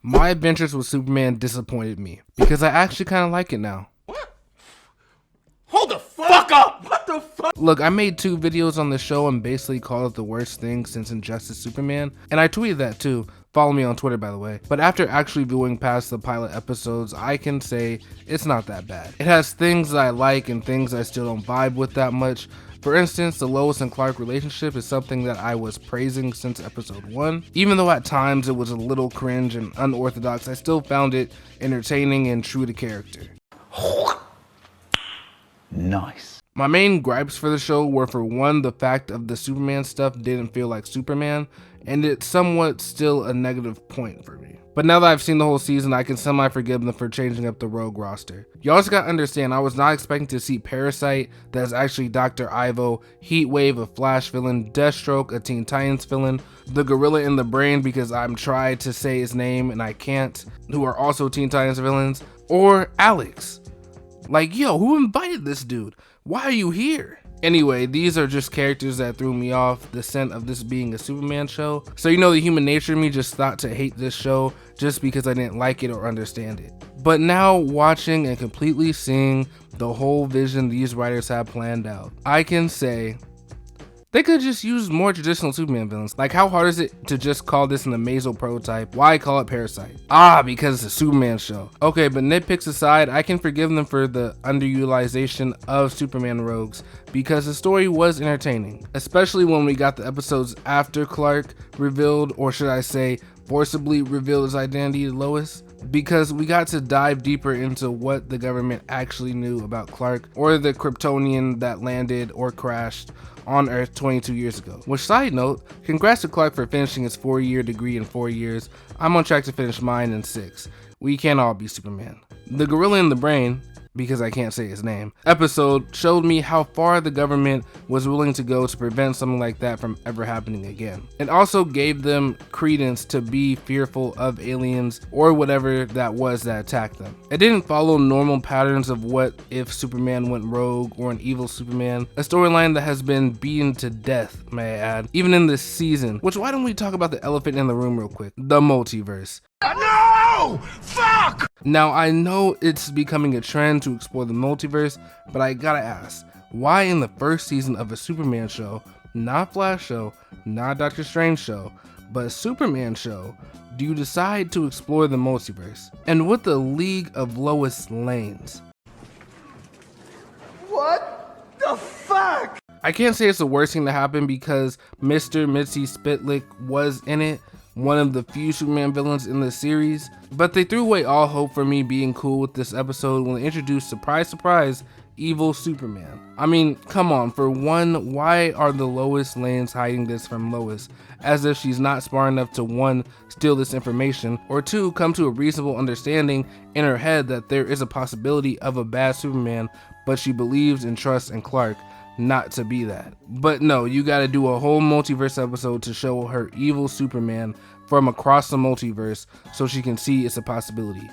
My adventures with Superman disappointed me because I actually kind of like it now. Hold the fuck up! What the fuck? Look, I made 2 videos on the show and basically called it the worst thing since Injustice Superman, and I tweeted that too. Follow me on Twitter, by the way. But after actually viewing past the pilot episodes, I can say it's not that bad. It has things that I like and things I still don't vibe with that much. For instance, the Lois and Clark relationship is something that I was praising since episode 1. Even though at times it was a little cringe and unorthodox, I still found it entertaining and true to character. Nice. My main gripes for the show were, for one, the fact of the Superman stuff didn't feel like Superman, and it's somewhat still a negative point for me. But now that I've seen the whole season, I can semi-forgive them for changing up the Rogue roster. You also gotta understand, I was not expecting to see Parasite, that is actually Dr. Ivo, Heatwave, a Flash villain, Deathstroke, a Teen Titans villain, the Gorilla in the Brain, because I'm trying to say his name and I can't, who are also Teen Titans villains, or Alex. Like, yo, who invited this dude? Why are you here? Anyway, these are just characters that threw me off the scent of this being a Superman show. So you know, the human nature in me just thought to hate this show just because I didn't like it or understand it. But now watching and completely seeing the whole vision these writers have planned out, I can say they could just use more traditional Superman villains. Like, how hard is it to just call this an Amazo prototype? Why call it Parasite? Because it's a Superman show. Okay, but nitpicks aside, I can forgive them for the underutilization of Superman rogues because the story was entertaining, especially when we got the episodes after Clark revealed, or should I say, forcibly revealed his identity to Lois, because we got to dive deeper into what the government actually knew about Clark, or the Kryptonian that landed or crashed on Earth 22 years ago. Which, side note, congrats to Clark for finishing his 4-year degree in 4 years. I'm on track to finish mine in 6. We can't all be Superman. The Gorilla in the Brain, because I can't say his name, episode showed me how far the government was willing to go to prevent something like that from ever happening again. It also gave them credence to be fearful of aliens or whatever that was that attacked them. It didn't follow normal patterns of what if Superman went rogue or an evil Superman, a storyline that has been beaten to death, may I add, even in this season. Which, why don't we talk about the elephant in the room real quick? The multiverse. No! Fuck! Now, I know it's becoming a trend to explore the multiverse, but I gotta ask, why in the first season of a Superman show, not Flash show, not Doctor Strange show, but a Superman show, do you decide to explore the multiverse? And with the League of Lois Lanes? What the fuck? I can't say it's the worst thing to happen because Mr. Mitzi Spitlick was in it, one of the few Superman villains in the series, but they threw away all hope for me being cool with this episode when they introduced, surprise surprise, evil Superman. I mean, come on, for one, why are the Lois Lanes hiding this from Lois? As if she's not smart enough to, 1, steal this information, or 2, come to a reasonable understanding in her head that there is a possibility of a bad Superman, but she believes and trusts in Clark not to be that. But no, you gotta do a whole multiverse episode to show her evil Superman from across the multiverse so she can see it's a possibility.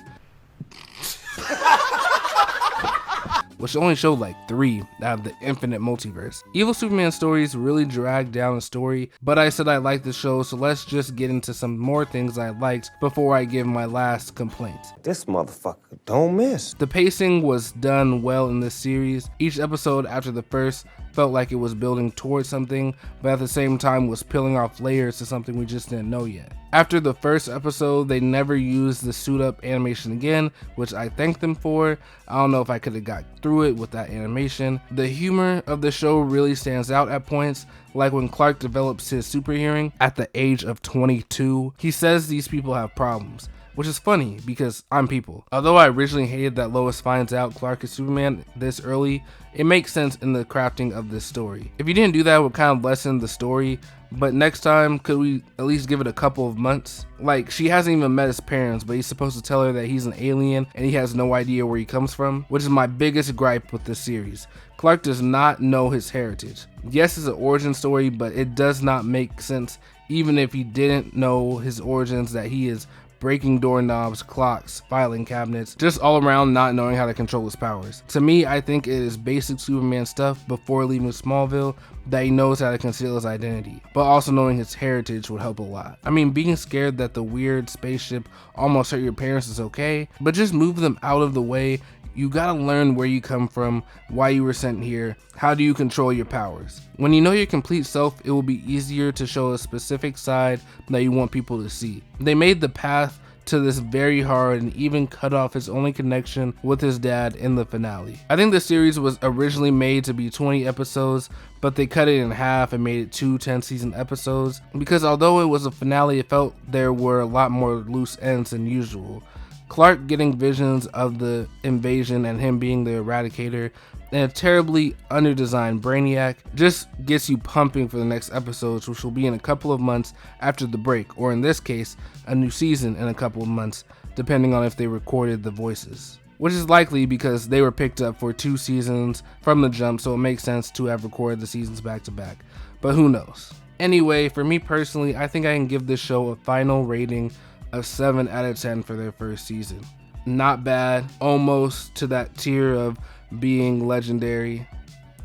Which only showed like 3 out of the infinite multiverse. Evil Superman stories really drag down the story, but I said I liked the show, so let's just get into some more things I liked before I give my last complaint. This motherfucker don't miss. The pacing was done well in this series. Each episode after the first felt like it was building towards something, but at the same time was peeling off layers to something we just didn't know yet. After the first episode, they never used the suit up animation again, which I thank them for. I don't know if I could have got through it with that animation. The humor of the show really stands out at points, like when Clark develops his super hearing at the age of 22. He says these people have problems, which is funny because I'm people. Although I originally hated that Lois finds out Clark is Superman this early, it makes sense in the crafting of this story. If you didn't do that, it would kind of lessen the story, but next time, could we at least give it a couple of months? Like, she hasn't even met his parents, but he's supposed to tell her that he's an alien and he has no idea where he comes from, which is my biggest gripe with this series. Clark does not know his heritage. Yes, it's an origin story, but it does not make sense even if he didn't know his origins, that he is breaking doorknobs, clocks, filing cabinets, just all around not knowing how to control his powers. To me, I think it is basic Superman stuff before leaving Smallville that he knows how to conceal his identity, but also knowing his heritage would help a lot. I mean, being scared that the weird spaceship almost hurt your parents is okay, but just move them out of the way. You gotta learn where you come from, why you were sent here, how do you control your powers. When you know your complete self, it will be easier to show a specific side that you want people to see. They made the path to this very hard and even cut off his only connection with his dad in the finale. I think the series was originally made to be 20 episodes, but they cut it in half and made it 2 10-season episodes, because although it was a finale, it felt there were a lot more loose ends than usual. Clark getting visions of the invasion and him being the Eradicator and a terribly underdesigned Brainiac just gets you pumping for the next episodes, which will be in a couple of months after the break, or in this case, a new season in a couple of months, depending on if they recorded the voices. Which is likely because they were picked up for 2 seasons from the jump, so it makes sense to have recorded the seasons back to back, but who knows. Anyway, for me personally, I think I can give this show a final rating of 7 out of 10 for their first season. Not bad, almost to that tier of being legendary,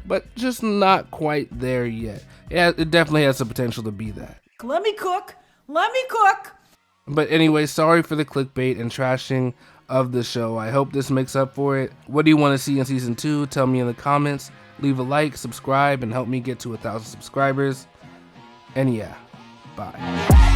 but just not quite there yet. Yeah, it definitely has the potential to be that. Let me cook. Let me cook. But anyway, sorry for the clickbait and trashing of the show. I hope this makes up for it. What do you want to see in season 2? Tell me in the comments. Leave a like, subscribe, and help me get to 1,000 subscribers. And yeah, bye.